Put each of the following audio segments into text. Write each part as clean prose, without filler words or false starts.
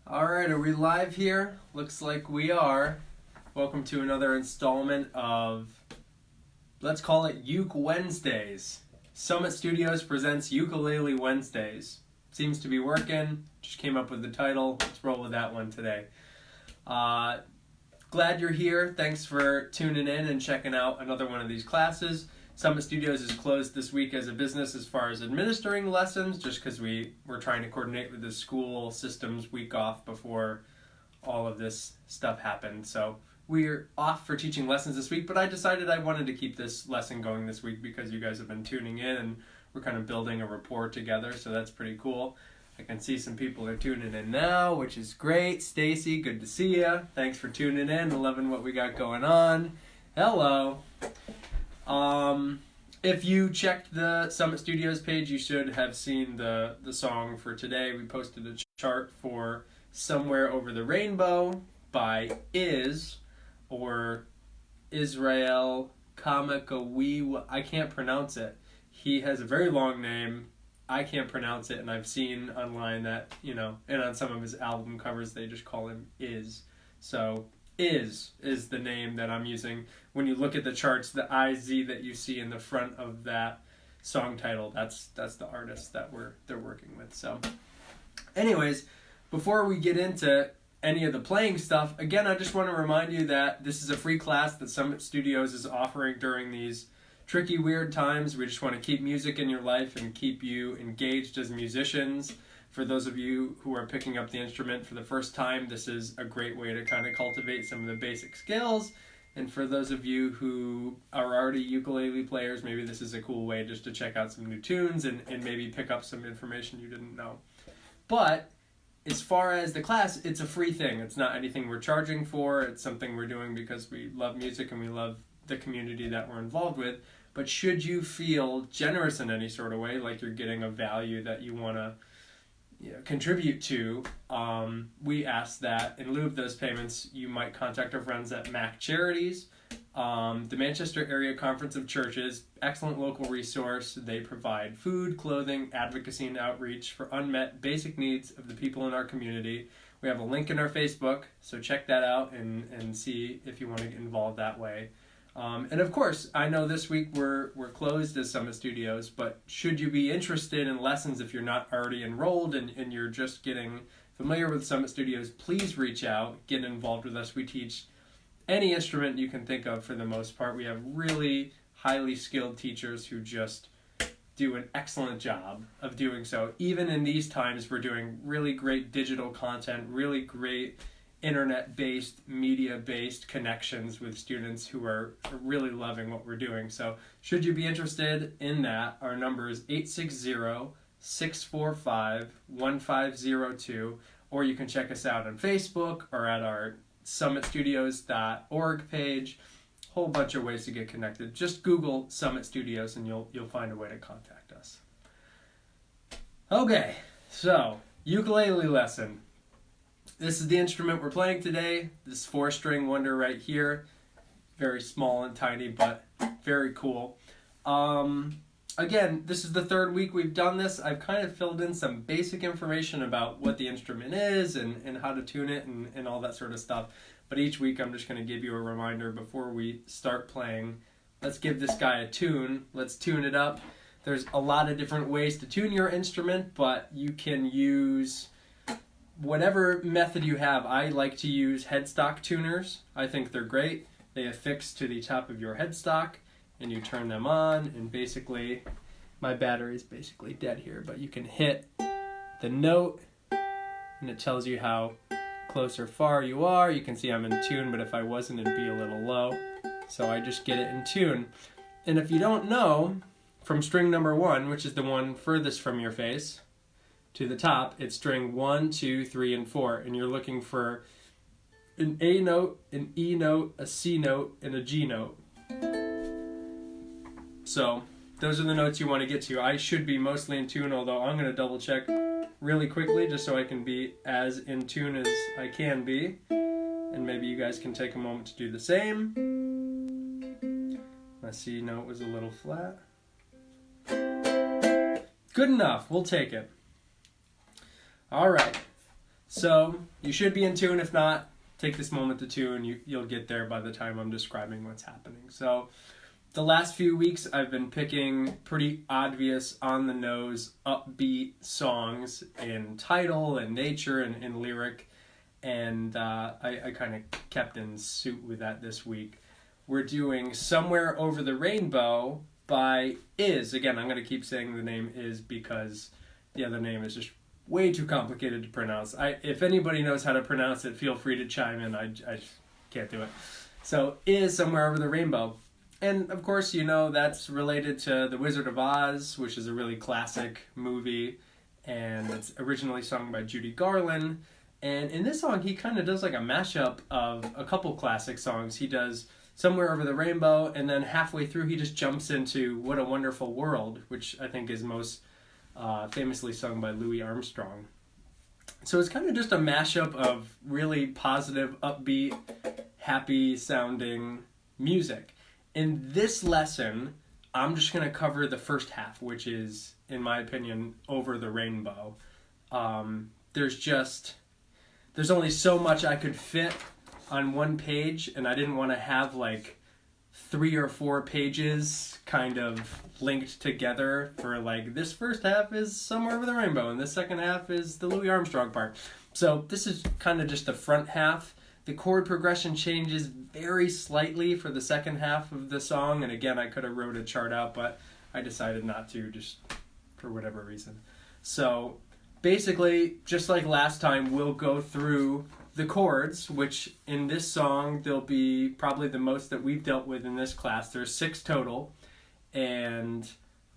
Alright, are we live here? Looks like we are. Welcome to another installment of, let's call it Uke Wednesdays. Summit Studios presents Ukulele Wednesdays. Seems to be working. Just came up with the title. Let's roll with that one today. Glad you're here. Thanks for tuning in and checking out another one of these classes. Summit Studios is closed this week as a business as far as administering lessons, just because we were trying to coordinate with the school systems week off before all of this stuff happened. So we're off for teaching lessons this week, but I decided I wanted to keep this lesson going this week because you guys have been tuning in and we're kind of building a rapport together, so that's pretty cool. I can see some people are tuning in now, which is great. Stacy, good to see you. Thanks for tuning in, loving what we got going on. Hello. If you checked the Summit Studios page, you should have seen the song for today. We posted a chart for Somewhere Over the Rainbow by or Israel Kamakawi. I can't pronounce it. He has a very long name. I can't pronounce it, and I've seen online that, and on some of his album covers, they just call him Is. So, is the name that I'm using. When you look at the charts, the IZ that you see in the front of that song title, that's the artist that they're working with. So anyways, before we get into any of the playing stuff, again, I just want to remind you that this is a free class that Summit Studios is offering during these tricky, weird times. We just want to keep music in your life and keep you engaged as musicians. For those of you who are picking up the instrument for the first time, this is a great way to kind of cultivate some of the basic skills. And for those of you who are already ukulele players, maybe this is a cool way just to check out some new tunes and maybe pick up some information you didn't know. But as far as the class, it's a free thing. It's not anything we're charging for. It's something we're doing because we love music and we love the community that we're involved with. But should you feel generous in any sort of way, like you're getting a value that you want to contribute to, we ask that in lieu of those payments, you might contact our friends at MAC Charities, the Manchester Area Conference of Churches, excellent local resource. They provide food, clothing, advocacy, and outreach for unmet basic needs of the people in our community. We have a link in our Facebook, so check that out and see if you want to get involved that way. And of course, I know this week we're closed as Summit Studios, but should you be interested in lessons if you're not already enrolled and you're just getting familiar with Summit Studios, please reach out, get involved with us. We teach any instrument you can think of for the most part. We have really highly skilled teachers who just do an excellent job of doing so. Even in these times, we're doing really great digital content, really great internet-based, media-based connections with students who are really loving what we're doing. So should you be interested in that, our number is 860-645-1502, or you can check us out on Facebook or at our summitstudios.org page. Whole bunch of ways to get connected. Just Google Summit Studios and you'll find a way to contact us. Okay, so ukulele lesson. This is the instrument we're playing today, this 4-string wonder right here. Very small and tiny, but very cool. Again, this is the third week we've done this. I've kind of filled in some basic information about what the instrument is and how to tune it and all that sort of stuff. But each week I'm just going to give you a reminder before we start playing. Let's give this guy a tune. Let's tune it up. There's a lot of different ways to tune your instrument, but you can use whatever method you have. I like to use headstock tuners. I think they're great. They affix to the top of your headstock and you turn them on, and basically my battery is basically dead here, but you can hit the note and it tells you how close or far you are. You can see I'm in tune, but if I wasn't, it'd be a little low. So I just get it in tune. And if you don't know, from string number 1, which is the one furthest from your face, to the top, it's string 1, 2, 3, and 4, and you're looking for an A note, an E note, a C note, and a G note. So those are the notes you want to get to. I should be mostly in tune, although I'm going to double check really quickly just so I can be as in tune as I can be, and maybe you guys can take a moment to do the same. My C note was a little flat. Good enough, we'll take it. All right, So you should be in tune. If not, take this moment to tune. You'll get there by the time I'm describing what's happening. So the last few weeks I've been picking pretty obvious, on-the-nose, upbeat songs in title and nature and in lyric. And I kind of kept in suit with that this week. We're doing Somewhere Over the Rainbow by Is. Again, I'm going to keep saying the name Is because the other name is just way too complicated to pronounce. If anybody knows how to pronounce it, feel free to chime in. I just can't do it. So Is Somewhere Over the Rainbow. And of course, you know, that's related to The Wizard of Oz, which is a really classic movie. And it's originally sung by Judy Garland. And in this song, he kind of does like a mashup of a couple classic songs. He does Somewhere Over the Rainbow, and then halfway through he just jumps into What a Wonderful World, which I think is most famously sung by Louis Armstrong. So it's kind of just a mashup of really positive, upbeat, happy-sounding music. In this lesson, I'm just going to cover the first half, which is, in my opinion, Over the Rainbow. There's only so much I could fit on one page, and I didn't want to have like 3 or 4 pages kind of linked together for like, this first half is Somewhere Over the Rainbow and the second half is the Louis Armstrong part. So this is kind of just the front half. The chord progression changes very slightly for the second half of the song, and again, I could have wrote a chart out, but I decided not to, just for whatever reason. So basically, just like last time, we'll go through the chords, which in this song, there'll be probably the most that we've dealt with in this class. There's 6 total, and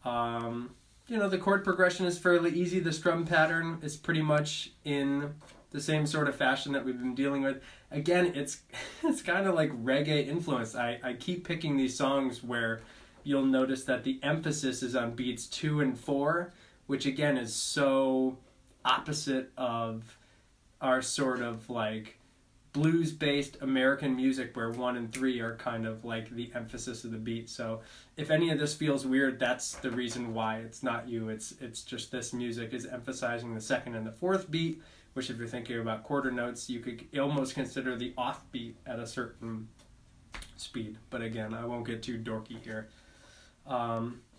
the chord progression is fairly easy. The strum pattern is pretty much in the same sort of fashion that we've been dealing with. Again, it's kind of like reggae influence. I keep picking these songs where you'll notice that the emphasis is on beats 2 and 4, which again is so opposite of our sort of like blues-based American music where 1 and 3 are kind of like the emphasis of the beat. So if any of this feels weird, that's the reason why. It's not you. It's just this music is emphasizing the 2nd and the 4th beat, which if you're thinking about quarter notes, you could almost consider the off beat at a certain speed. But again, I won't get too dorky here.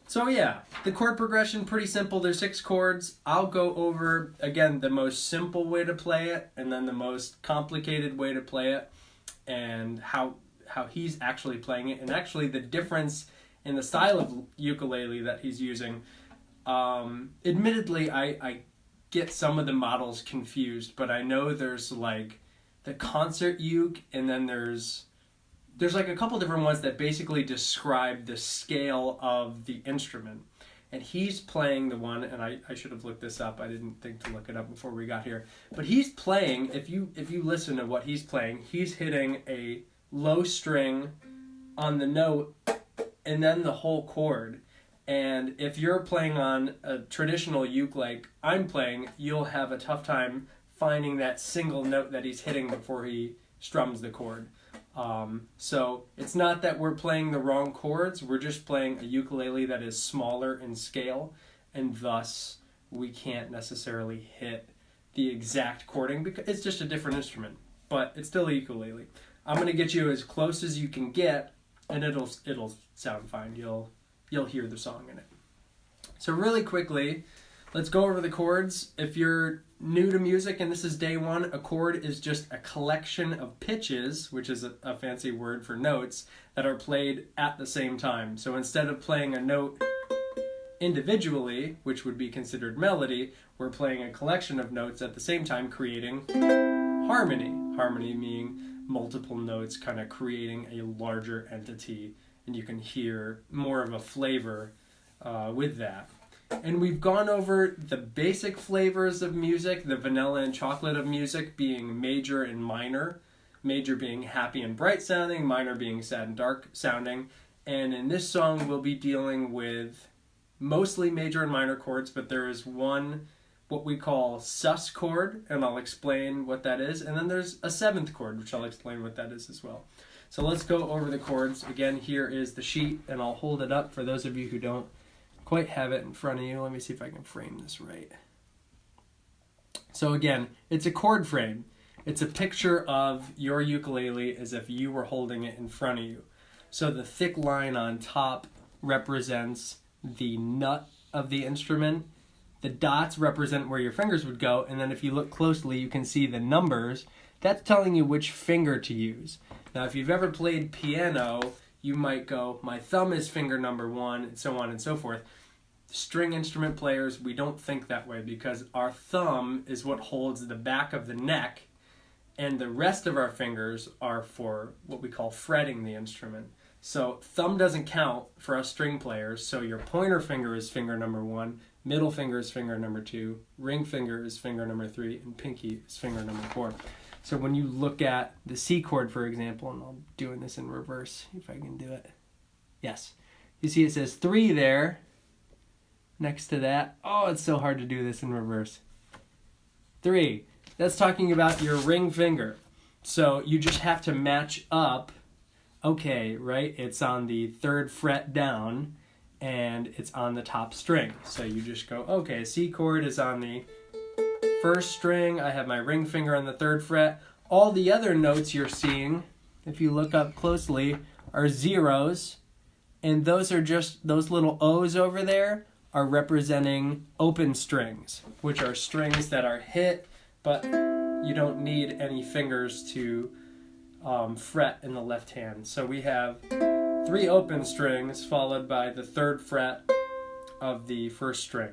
So yeah, the chord progression, pretty simple. There's 6 chords. I'll go over, again, the most simple way to play it, and then the most complicated way to play it, and how he's actually playing it, and actually the difference in the style of ukulele that he's using. Admittedly, I get some of the models confused, but I know there's like the concert uke, and then there's like a couple different ones that basically describe the scale of the instrument. And he's playing the one, and I should have looked this up. I didn't think to look it up before we got here. But he's playing, if you listen to what he's playing, he's hitting a low string on the note and then the whole chord. And if you're playing on a traditional uke like I'm playing, you'll have a tough time finding that single note that he's hitting before he strums the chord. So it's not that we're playing the wrong chords, we're just playing a ukulele that is smaller in scale, and thus we can't necessarily hit the exact chording because it's just a different instrument, but it's still a ukulele. I'm going to get you as close as you can get, and it'll sound fine. You'll hear the song in it. So really quickly, let's go over the chords. If you're new to music and this is day 1, a chord is just a collection of pitches, which is a fancy word for notes, that are played at the same time. So instead of playing a note individually, which would be considered melody, we're playing a collection of notes at the same time, creating harmony. Harmony meaning multiple notes kind of creating a larger entity, and you can hear more of a flavor with that. And we've gone over the basic flavors of music, the vanilla and chocolate of music being major and minor. Major being happy and bright sounding, minor being sad and dark sounding. And in this song, we'll be dealing with mostly major and minor chords, but there is one, what we call sus chord, and I'll explain what that is. And then there's a 7th chord, which I'll explain what that is as well. So let's go over the chords. Again, here is the sheet, and I'll hold it up for those of you who don't quite have it in front of you. Let me see if I can frame this right. So again, it's a chord frame. It's a picture of your ukulele as if you were holding it in front of you. So the thick line on top represents the nut of the instrument. The dots represent where your fingers would go, and then if you look closely, you can see the numbers. That's telling you which finger to use. Now, if you've ever played piano, you might go, my thumb is finger number 1, and so on and so forth. String instrument players, we don't think that way because our thumb is what holds the back of the neck, and the rest of our fingers are for what we call fretting the instrument. So thumb doesn't count for us string players, so your pointer finger is finger number 1, middle finger is finger number 2, ring finger is finger number 3, and pinky is finger number 4. So when you look at the C chord, for example, and I'm doing this in reverse, if I can do it. Yes. You see it says 3 there next to that. Oh, it's so hard to do this in reverse. 3. That's talking about your ring finger. So you just have to match up. Okay, right? It's on the 3rd fret down, and it's on the top string. So you just go, okay, C chord is on the 1st string. I have my ring finger on the 3rd fret. All the other notes you're seeing, if you look up closely, are zeros. And those are just, those little O's over there are representing open strings, which are strings that are hit, but you don't need any fingers to fret in the left hand. So we have 3 open strings followed by the 3rd fret of the 1st string.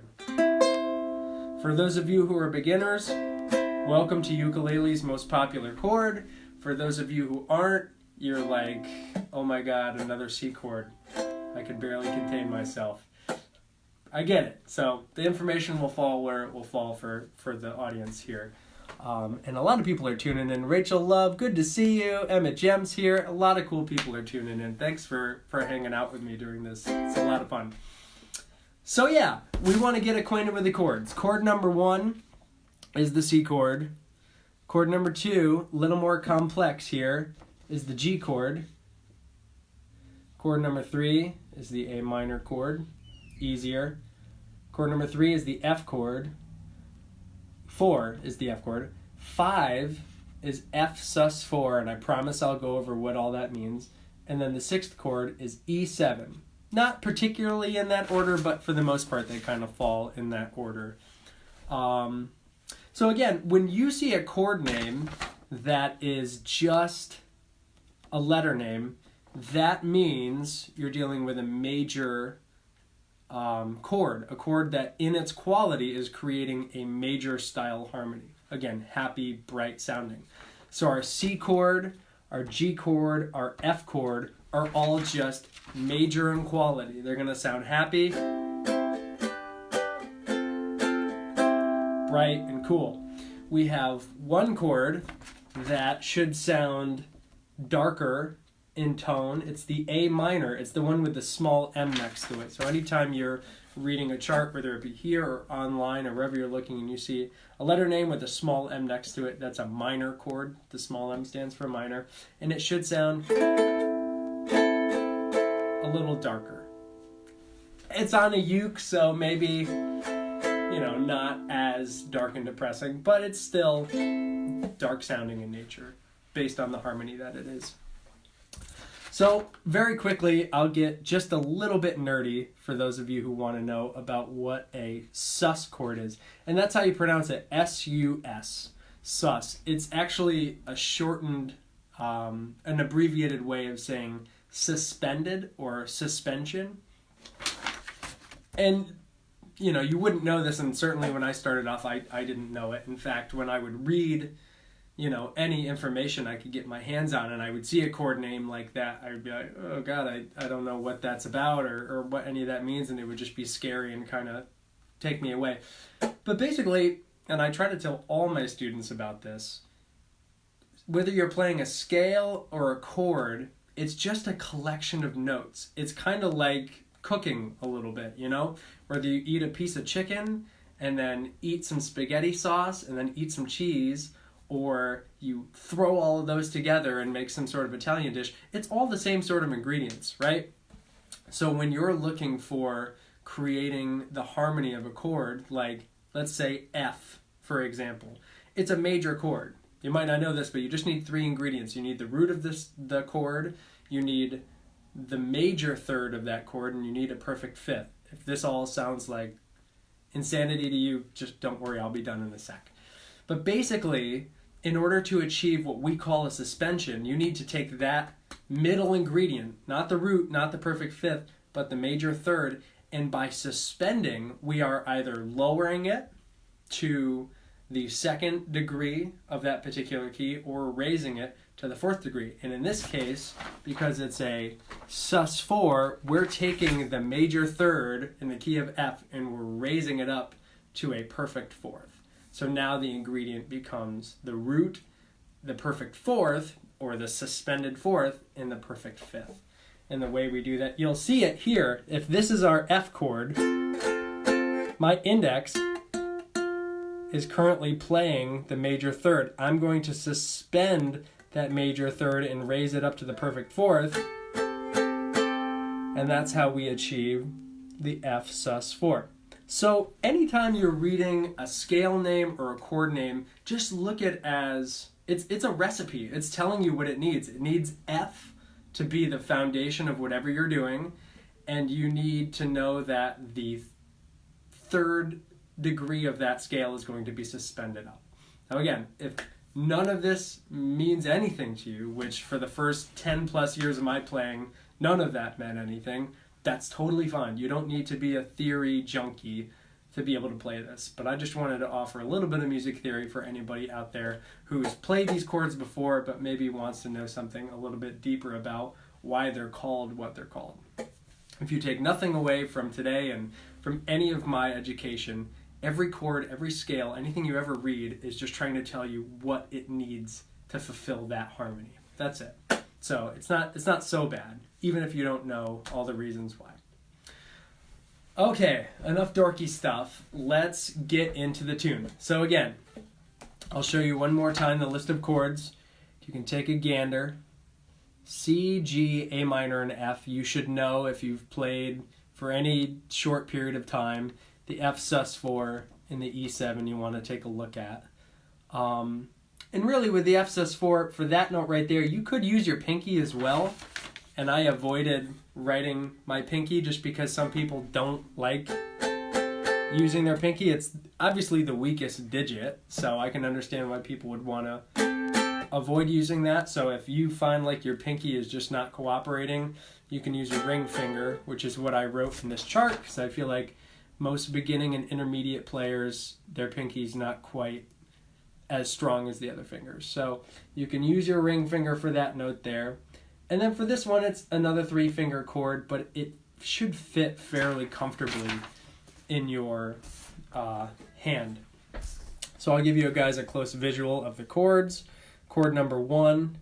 For those of you who are beginners, welcome to ukulele's most popular chord. For those of you who aren't, you're like, oh my god, another C chord. I can barely contain myself. I get it. So the information will fall where it will fall for the audience here. And a lot of people are tuning in. Rachel Love, good to see you. Emma Gems here. A lot of cool people are tuning in. Thanks for hanging out with me during this. It's a lot of fun. So yeah, we want to get acquainted with the chords. Chord number 1 is the C chord. Chord number 2, a little more complex here, is the G chord. Chord number 3 is the A minor chord, easier. Chord number 3 is the F chord. 4 is the F chord. 5 is F sus4, and I promise I'll go over what all that means. And then the 6th chord is E7. Not particularly in that order, but for the most part, they kind of fall in that order. So again, when you see a chord name that is just a letter name, that means you're dealing with a major chord, a chord that in its quality is creating a major style harmony. Again, happy, bright sounding. So our C chord, our G chord, our F chord are all just major in quality. They're going to sound happy, bright, and cool. We have one chord that should sound darker in tone. It's the A minor. It's the one with the small m next to it. So anytime you're reading a chart, whether it be here or online or wherever you're looking, and you see a letter name with a small m next to it, that's a minor chord. The small m stands for minor. And it should sound a little darker. It's on a uke, so maybe, not as dark and depressing, but it's still dark sounding in nature based on the harmony that it is. So very quickly, I'll get just a little bit nerdy for those of you who want to know about what a sus chord is. And that's how you pronounce it, S-U-S, sus. It's actually a shortened, an abbreviated way of saying suspended or suspension. And, you wouldn't know this, and certainly when I started off, I didn't know it. In fact, when I would read any information I could get my hands on, and I would see a chord name like that, I would be like, oh God, I don't know what that's about or what any of that means, and it would just be scary and kind of take me away. But basically, and I try to tell all my students about this, whether you're playing a scale or a chord, it's just a collection of notes. It's kind of like cooking a little bit, whether you eat a piece of chicken and then eat some spaghetti sauce and then eat some cheese, or you throw all of those together and make some sort of Italian dish, it's all the same sort of ingredients, right? So when you're looking for creating the harmony of a chord, like let's say F, for example, it's a major chord. You might not know this, but you just need 3 ingredients. You need the root of the chord, you need the major third of that chord, and you need a perfect fifth. If this all sounds like insanity to you, just don't worry, I'll be done in a sec. But basically, in order to achieve what we call a suspension, you need to take that middle ingredient, not the root, not the perfect fifth, but the major third, and by suspending, we are either lowering it to the 2nd degree of that particular key or raising it to the 4th degree. And in this case, because it's a sus4, we're taking the major third in the key of F and we're raising it up to a perfect 4th. So now the ingredient becomes the root, the perfect 4th, or the suspended 4th, and the perfect 5th. And the way we do that, you'll see it here. If this is our F chord, my index is currently playing the major third. I'm going to suspend that major third and raise it up to the perfect 4th. And that's how we achieve the F sus4. So anytime you're reading a scale name or a chord name, just look at it as, it's a recipe. It's telling you what it needs. It needs F to be the foundation of whatever you're doing, and you need to know that the 3rd degree of that scale is going to be suspended up. Now again, if none of this means anything to you, which for the first 10 plus years of my playing, none of that meant anything, that's totally fine. You don't need to be a theory junkie to be able to play this. But I just wanted to offer a little bit of music theory for anybody out there who's played these chords before, but maybe wants to know something a little bit deeper about why they're called what they're called. If you take nothing away from today and from any of my education, every chord, every scale, anything you ever read is just trying to tell you what it needs to fulfill that harmony. That's it. So it's not so bad, even if you don't know all the reasons why. Okay, enough dorky stuff. Let's get into the tune. So again, I'll show you one more time the list of chords. You can take a gander. C, G, A minor, and F. You should know if you've played for any short period of time. The F sus4 and the E7 you want to take a look at. And really with the F sus4, for that note right there, you could use your pinky as well. And I avoided writing my pinky just because some people don't like using their pinky. It's obviously the weakest digit, so I can understand why people would want to avoid using that. So if you find like your pinky is just not cooperating, you can use your ring finger, which is what I wrote in this chart, because I feel like most beginning and intermediate players, their pinky's not quite as strong as the other fingers. So you can use your ring finger for that note there. And then for this one, it's another 3-finger chord, but it should fit fairly comfortably in your hand. So I'll give you guys a close visual of the chords. Chord number 1,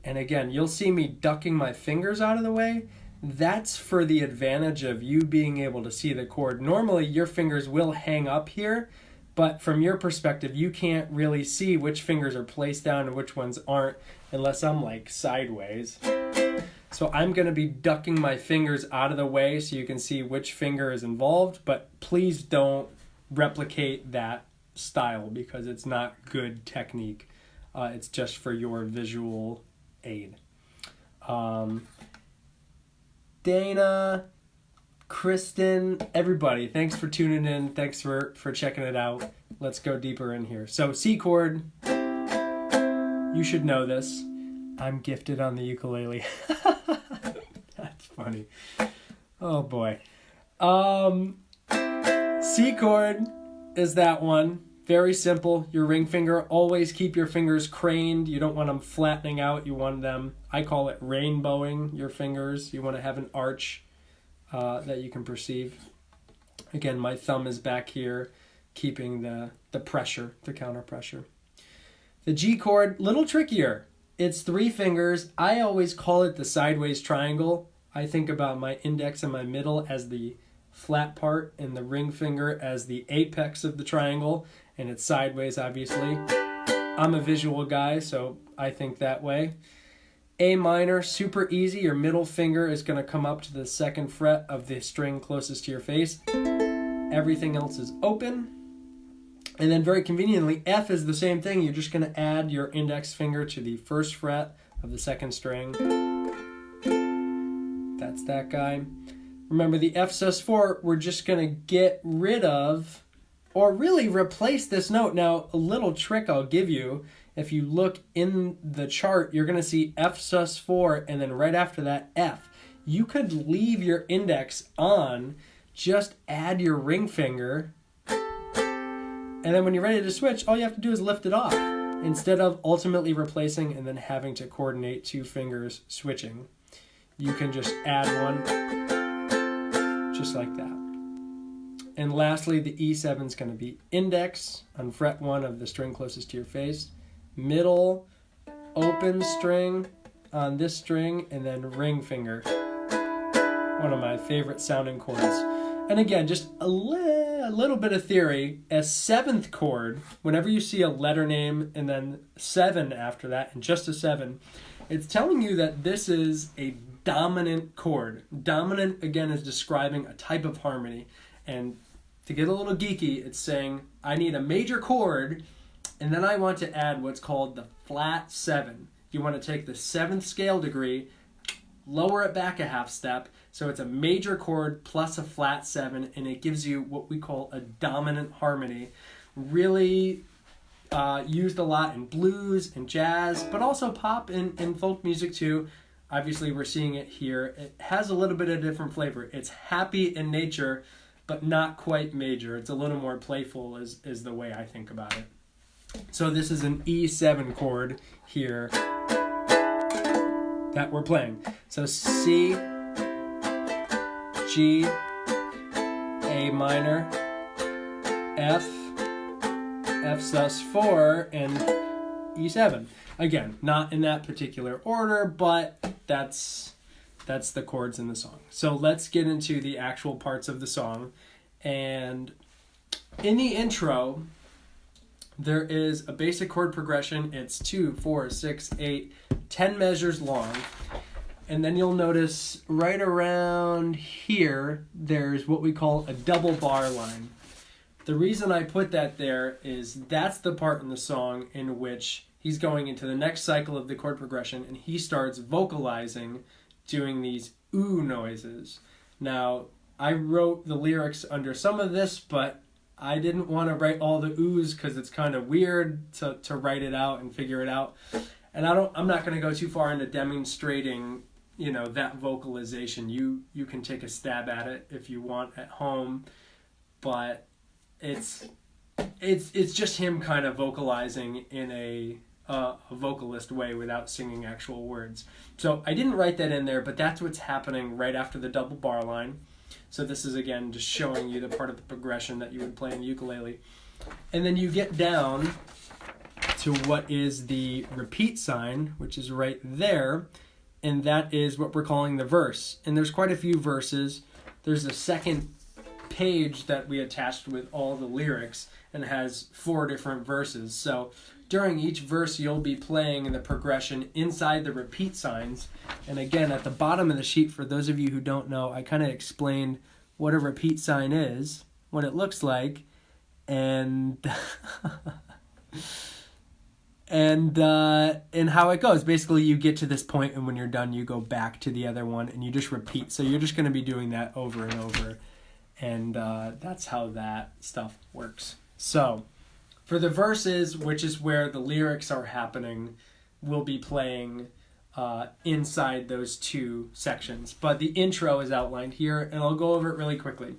and again, you'll see me ducking my fingers out of the way. That's for the advantage of you being able to see the chord. Normally, your fingers will hang up here, but from your perspective, you can't really see which fingers are placed down and which ones aren't unless I'm like sideways. So I'm going to be ducking my fingers out of the way so you can see which finger is involved, but please don't replicate that style because it's not good technique. It's just for your visual aid. Dana, Kristen, everybody, thanks for tuning in. Thanks for checking it out. Let's go deeper in here. So C chord, you should know this. I'm gifted on the ukulele. That's funny. Oh boy. C chord is that one. Very simple. Your ring finger, always keep your fingers craned. You don't want them flattening out. You want them, I call it rainbowing your fingers. You want to have an arch that you can perceive. Again, my thumb is back here, keeping the pressure, the counter pressure. The G chord, little trickier. It's 3 fingers. I always call it the sideways triangle. I think about my index and my middle as the flat part and the ring finger as the apex of the triangle, and it's sideways, obviously. I'm a visual guy, so I think that way. A minor, super easy. Your middle finger is going to come up to the 2nd fret of the string closest to your face. Everything else is open. And then very conveniently, F is the same thing. You're just going to add your index finger to the first fret of the second string. That's that guy. Remember the F sus4, we're just going to get rid of, or really replace this note. Now, a little trick I'll give you, if you look in the chart, you're going to see F sus4, and then right after that, F. You could leave your index on, just add your ring finger, and then when you're ready to switch, all you have to do is lift it off, instead of ultimately replacing and then having to coordinate 2 fingers switching. You can just add one, just like that. And lastly, the E7 is going to be index on fret 1 of the string closest to your face, middle, open string on this string, and then ring finger. One of my favorite sounding chords. And again, just a little bit of theory. A 7th chord, whenever you see a letter name and then 7 after that, and just a 7, it's telling you that this is a dominant chord. Dominant, again, is describing a type of harmony. And to get a little geeky, it's saying, I need a major chord, and then I want to add what's called the flat 7. You want to take the 7th scale degree, lower it back a half step, so it's a major chord plus a flat 7, and it gives you what we call a dominant harmony. Really used a lot in blues and jazz, but also pop and folk music too. Obviously, we're seeing it here. It has a little bit of different flavor. It's happy in nature, but not quite major. It's a little more playful is the way I think about it. So this is an E7 chord here that we're playing. So C, G, A minor, F, F sus4, and E7. Again, not in that particular order, but that's the chords in the song. So let's get into the actual parts of the song. And in the intro, there is a basic chord progression. It's 2, 4, 6, 8, 10 measures long. And then you'll notice right around here, there's what we call a double bar line. The reason I put that there is that's the part in the song in which he's going into the next cycle of the chord progression, and he starts vocalizing, doing these ooh noises. Now, I wrote the lyrics under some of this, but I didn't want to write all the oohs because it's kind of weird to write it out and figure it out. And I'm not going to go too far into demonstrating, that vocalization. You can take a stab at it if you want at home, but it's just him kind of vocalizing in a vocalist way without singing actual words. So I didn't write that in there, but that's what's happening right after the double bar line. So this is, again, just showing you the part of the progression that you would play in the ukulele. And then you get down to what is the repeat sign, which is right there, and that is what we're calling the verse. And there's quite a few verses. There's a second page that we attached with all the lyrics and has 4 different verses. So during each verse, you'll be playing the progression inside the repeat signs. And again, at the bottom of the sheet, for those of you who don't know, I kind of explained what a repeat sign is, what it looks like, and and how it goes. Basically, you get to this point, and when you're done, you go back to the other one, and you just repeat. So you're just going to be doing that over and over, and that's how that stuff works. So for the verses, which is where the lyrics are happening, we'll be playing inside those 2 sections. But the intro is outlined here, and I'll go over it really quickly.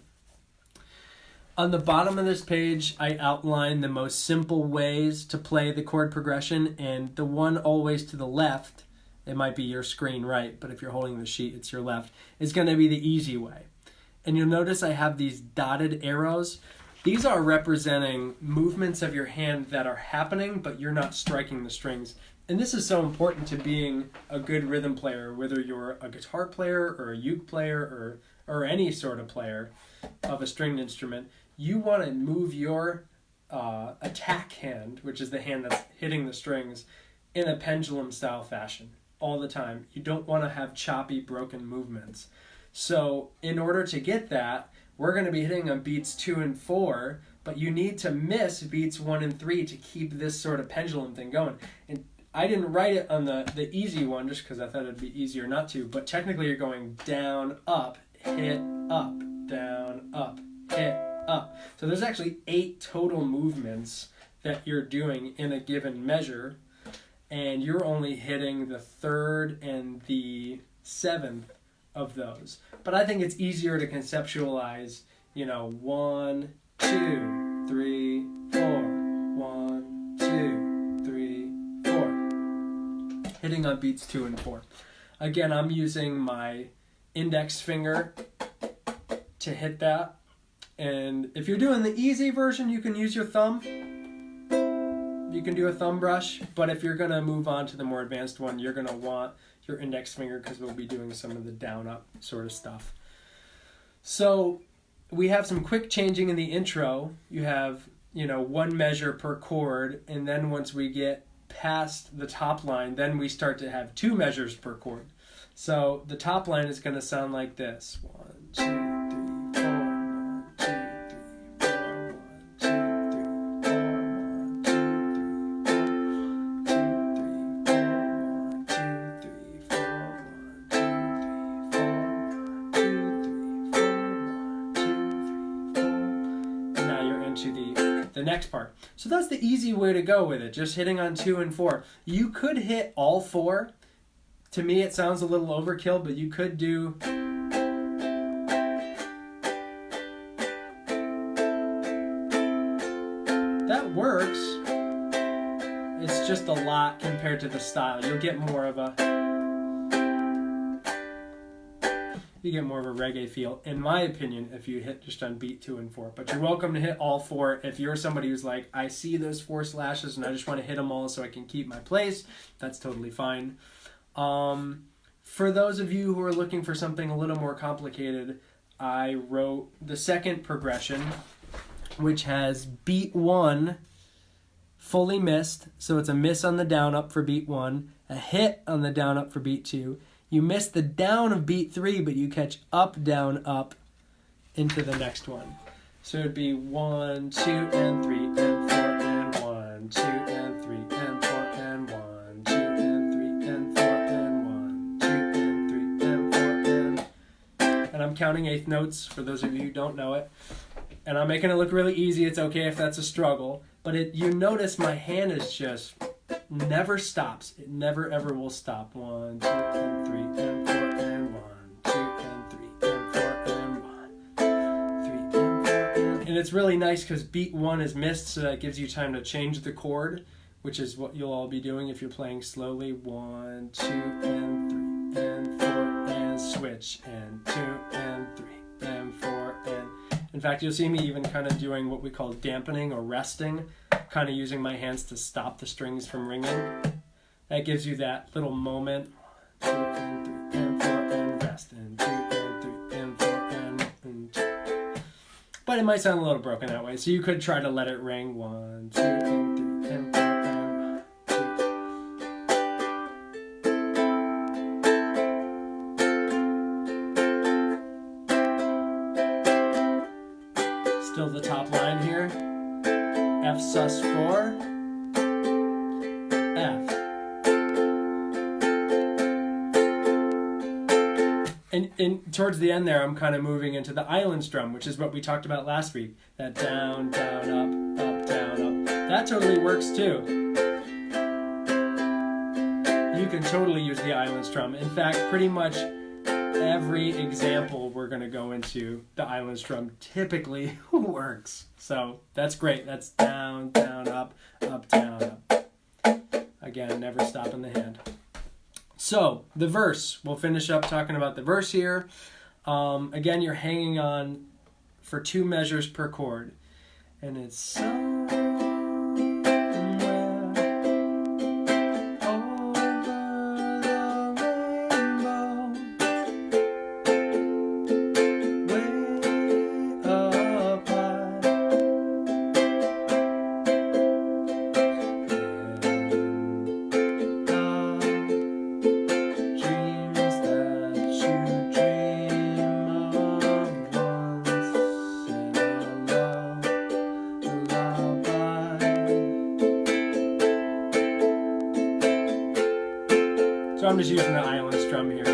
On the bottom of this page, I outline the most simple ways to play the chord progression, and the one always to the left, it might be your screen right, but if you're holding the sheet, it's your left, is going to be the easy way. And you'll notice I have these dotted arrows. These are representing movements of your hand that are happening, but you're not striking the strings. And this is so important to being a good rhythm player, whether you're a guitar player or a uke player or any sort of player of a stringed instrument. You want to move your attack hand, which is the hand that's hitting the strings, in a pendulum style fashion all the time. You don't want to have choppy, broken movements. So in order to get that, we're going to be hitting on beats 2 and 4, but you need to miss beats 1 and 3 to keep this sort of pendulum thing going. And I didn't write it on the easy one just because I thought it'd be easier not to, but technically you're going down, up, hit, up, down, up, hit, up. So there's actually 8 total movements that you're doing in a given measure, and you're only hitting the 3rd and the 7th of those. But I think it's easier to conceptualize, 1, 2, 3, 4, 1, 2, 3, 4. Hitting on beats 2 and 4. Again, I'm using my index finger to hit that. And if you're doing the easy version, you can use your thumb. You can do a thumb brush, but if you're going to move on to the more advanced one, you're going to want your index finger because we'll be doing some of the down-up sort of stuff. So we have some quick changing in the intro. You have, 1 measure per chord, and then once we get past the top line, then we start to have 2 measures per chord. So the top line is going to sound like this. 1, 2, 3, 4. 1, 2, 3, 4. 1, 2, 3, the next part. So that's the easy way to go with it, just hitting on 2 and 4. You could hit all 4. To me it sounds a little overkill, but you could do that works. It's just a lot compared to the style. You'll get more of a reggae feel, in my opinion, if you hit just on beat 2 and 4. But you're welcome to hit all 4 if you're somebody who's like, I see those 4 slashes and I just want to hit them all so I can keep my place. That's totally fine. For those of you who are looking for something a little more complicated, I wrote the second progression, which has beat 1 fully missed, so it's a miss on the down up for beat 1, a hit on the down up for beat 2. You miss the down of beat 3, but you catch up, down, up into the next one. So it'd be 1, 2, and 3, and 4, and 1, 2, and 3, and 4, and 1, 2, and 3, and 4, and 1, 2, and 3, and 4, and I'm counting eighth notes for those of you who don't know it. And I'm making it look really easy. It's okay if that's a struggle. But you notice my hand is just never stops. It never ever will stop. 1, 2, and 3, and 4, and 1, 2, and 3, and 4, and 1, 3, and 4, and it's really nice because beat 1 is missed, so that gives you time to change the chord, which is what you'll all be doing if you're playing slowly. 1, 2, and 3, and 4, and switch, and 2, and 3, and 4, and... In fact, you'll see me even kind of doing what we call dampening or resting, kind of using my hands to stop the strings from ringing. That gives you that little moment. 2, and 3, and 4, and rest, and 2, and 3, and 4, and 2. But it might sound a little broken that way, so you could try to let it ring. 1, 2, and 3, and 4, and 2. Still the top line here. F sus4, F. And towards the end there, I'm kind of moving into the island strum, which is what we talked about last week. That down, down, up, down, up. That totally works too. You can totally use the island strum. In fact, pretty much every example we're going to go into, the island strum typically works. So that's great. That's down, down, up, down, up. Again, never stopping the hand. So the verse, we'll finish up talking about the verse here. Again, you're hanging on for 2 measures per chord. And it's somewhere So I'm just using the island strum here.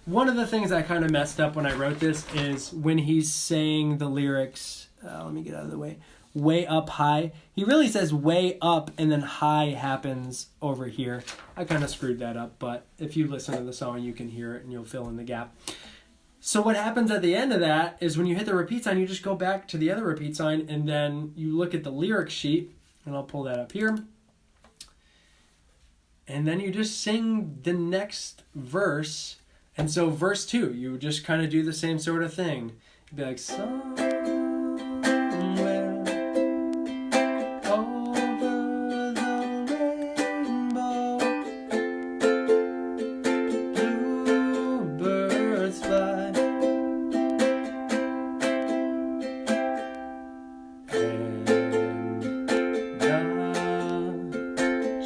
One of the things I kind of messed up when I wrote this is when he's saying the lyrics, let me get out of the way up high. He really says way up and then high happens over here. I kind of screwed that up, but if you listen to the song, you can hear it and you'll fill in the gap. So what happens at the end of that is when you hit the repeat sign, you just go back to the other repeat sign and then you look at the lyric sheet, and I'll pull that up here. And then you just sing the next verse. And so verse 2, you just kind of do the same sort of thing. You'd be like, somewhere over the rainbow, bluebirds fly. And the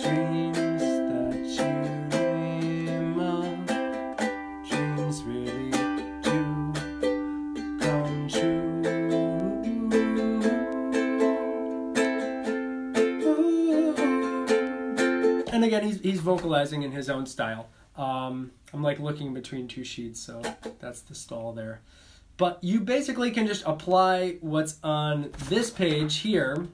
dreams that you dream of, dreams really do come true. And again, he's vocalizing in his own style. I'm like looking between two sheets, so that's the stall there. But you basically can just apply what's on this page here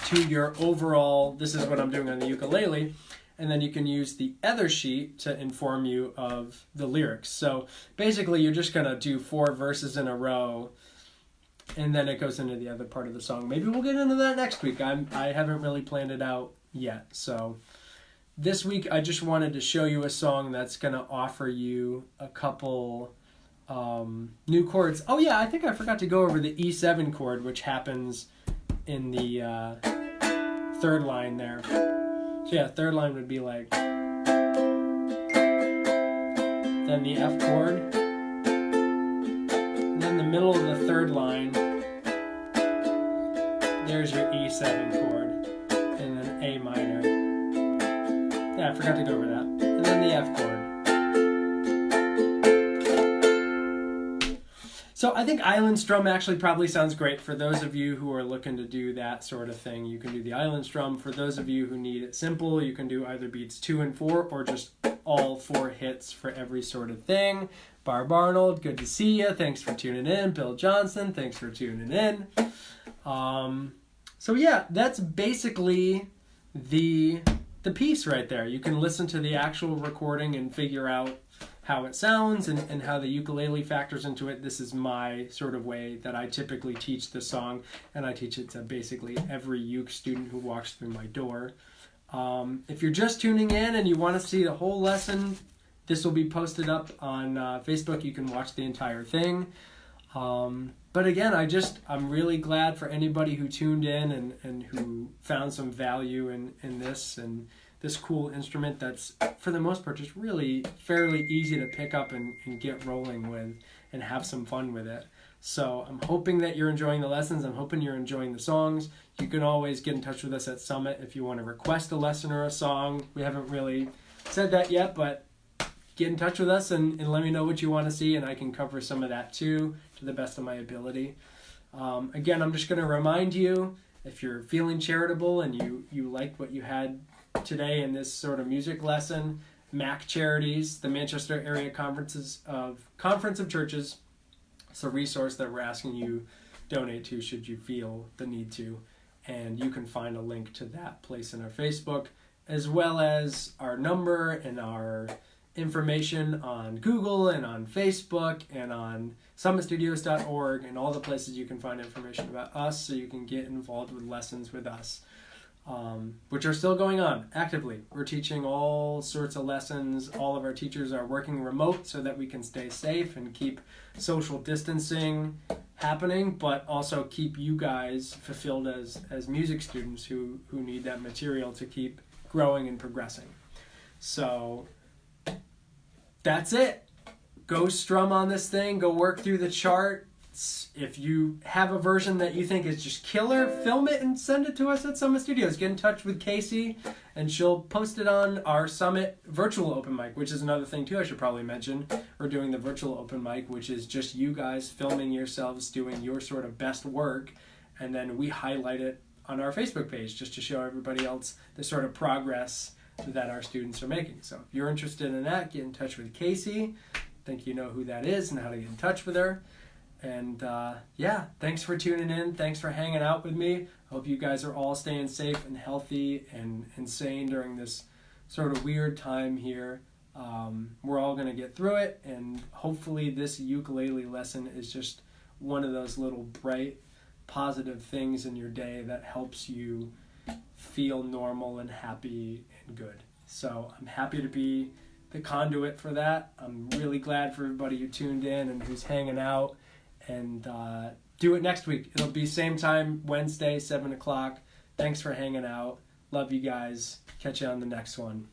to your overall, this is what I'm doing on the ukulele, and then you can use the other sheet to inform you of the lyrics. So basically you're just going to do 4 verses in a row, and then it goes into the other part of the song. Maybe we'll get into that next week. I haven't really planned it out yet. So this week I just wanted to show you a song that's going to offer you a couple new chords. Oh yeah, I think I forgot to go over the E7 chord, which happens in the 3rd line there. So yeah, 3rd line would be like, then the F chord, and then the middle of the 3rd line, there's your E7 chord, and then A minor. Yeah, I forgot to go over that. And then the F chord. So I think island strum actually probably sounds great for those of you who are looking to do that sort of thing. You can do the island strum. For those of you who need it simple, you can do either beats 2 and 4 or just all 4 hits for every sort of thing. Barb Arnold, good to see you. Thanks for tuning in. Bill Johnson, thanks for tuning in. So yeah, that's basically the piece right there. You can listen to the actual recording and figure out how it sounds and how the ukulele factors into it. This is my sort of way that I typically teach the song, and I teach it to basically every uke student who walks through my door. If you're just tuning in and you want to see the whole lesson, this will be posted up on Facebook. You can watch the entire thing. But again, I'm really glad for anybody who tuned in and who found some value in this and this cool instrument that's, for the most part, just really fairly easy to pick up and get rolling with and have some fun with it. So I'm hoping that you're enjoying the lessons. I'm hoping you're enjoying the songs. You can always get in touch with us at Summit if you want to request a lesson or a song. We haven't really said that yet, but get in touch with us and let me know what you want to see, and I can cover some of that too to the best of my ability. Again, I'm just going to remind you, if you're feeling charitable and you like what you had today in this sort of music lesson, MAC Charities, the Manchester Area Conference of Churches, it's a resource that we're asking you donate to should you feel the need to, and you can find a link to that place in our Facebook, as well as our number and our information on Google and on Facebook and on summitstudios.org and all the places you can find information about us so you can get involved with lessons with us, which are still going on actively. We're teaching all sorts of lessons. All of our teachers are working remote so that we can stay safe and keep social distancing happening, but also keep you guys fulfilled as music students who need that material to keep growing and progressing. So that's it. Go strum on this thing. Go work through the chart. If you have a version that you think is just killer, film it and send it to us at Summit Studios. Get in touch with Casey, and she'll post it on our Summit virtual open mic, which is another thing too I should probably mention. We're doing the virtual open mic, which is just you guys filming yourselves doing your sort of best work, and then we highlight it on our Facebook page just to show everybody else the sort of progress that our students are making. So if you're interested in that, get in touch with Casey. I think you know who that is and how to get in touch with her. And yeah, thanks for tuning in. Thanks for hanging out with me. I hope you guys are all staying safe and healthy and sane during this sort of weird time here. We're all going to get through it, and hopefully this ukulele lesson is just one of those little bright, positive things in your day that helps you feel normal and happy and good. So I'm happy to be the conduit for that. I'm really glad for everybody who tuned in and who's hanging out. And do it next week. It'll be same time, Wednesday, 7 o'clock. Thanks for hanging out. Love you guys. Catch you on the next one.